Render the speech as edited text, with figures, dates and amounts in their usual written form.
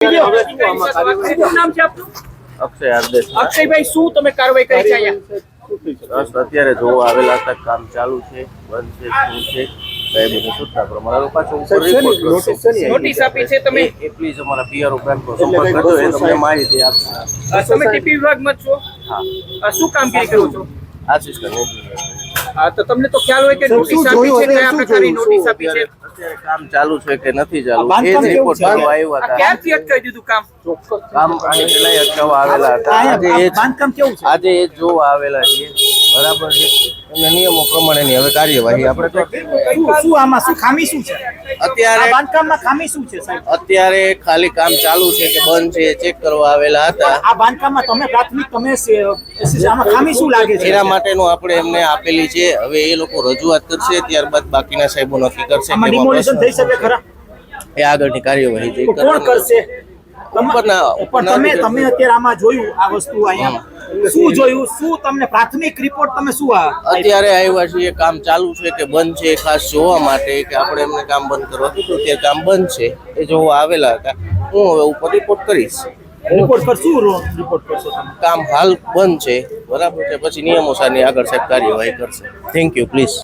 નામ છે આપનું? અક્ષય આદેશ અક્ષયભાઈ, શું તમે કાર્યવાહી કરી છે અહીંયા? બસ અત્યારે જોવા આવેલા હતા, કામ ચાલુ છે, બંધ છે, શું છે સાહેબની સૂચના પ્રમાણે પાછું ઉપર રિપોર્ટ કરશું. નોટિસ આપી છે તમે? એ પ્લીઝ અમારા પીઆરઓ બ્રાન્ચનો સંપર્ક કરજો, એ તમને માહિતી આપશે. તમે ટીપી વિભાગમાં જ છો? હા, શું કામગીરી કરો છો? Assistant engineer. હા, તો તમને તો ખ્યાલ હોય કે નોટિસ આપી છે, કયા પ્રકારની નોટિસ આપી છે? અત્યારે કામ ચાલુ છે કે નથી ચાલુ એ જ રિપોર્ટ કરવા આવ્યા હતા. ક્યારથી અટકાવી દીધું કામ? કામ અહીં પેલા અટકાવવા આવેલા હતા, આજે એ જ જોવા આવેલા છીએ. બરાબર છે, એમના નિયમો પ્રમાણેની હવે કાર્યવાહી આપણે શું આમાં શું ખામી શું છે? અત્યારે બાંધકામમાં ખામી શું છે સાહેબ? અત્યારે ખાલી કામ ચાલુ છે કે બંધ છે ચેક કરવા આવેલા હતા. આ બાંધકામમાં તમે પ્રાથમિક તમે આમાં ખામી શું લાગે છે? એના માટેનું આપણે એમને આપેલી છે. હવે એ લોકો રજૂઆત કરશે, ત્યારબાદ બાકીના સાહેબો નક્કી કરશે. આમાં ડિમોલિશન થઈ શકે ખરા? એ આગળની કાર્યવાહી જે કોણ કરશે? ઉપરના તમે અત્યારે આમાં જોયું આ વસ્તુ અહીંયા શું જોયું? શું તમને પ્રાથમિક રિપોર્ટ તમે શું અત્યારે આવ્યા છીએ, કામ ચાલુ છે કે બંધ છે ખાસ જોવા માટે, કે આપણે એમને કામ બંધ કરવા કીધું, ત્યારે કામ બંધ છે એ જોવા આવેલા હતા. હું હવે ઉપર રિપોર્ટ કરીશ. રિપોર્ટ કરશું? રિપોર્ટ કરશો તમે? કામ હાલ બંધ છે, બરાબર છે, પછી નિયમો સારની આગળ સાહેબ કાર્યવાહી કરશે. Thank you. પ્લીઝ.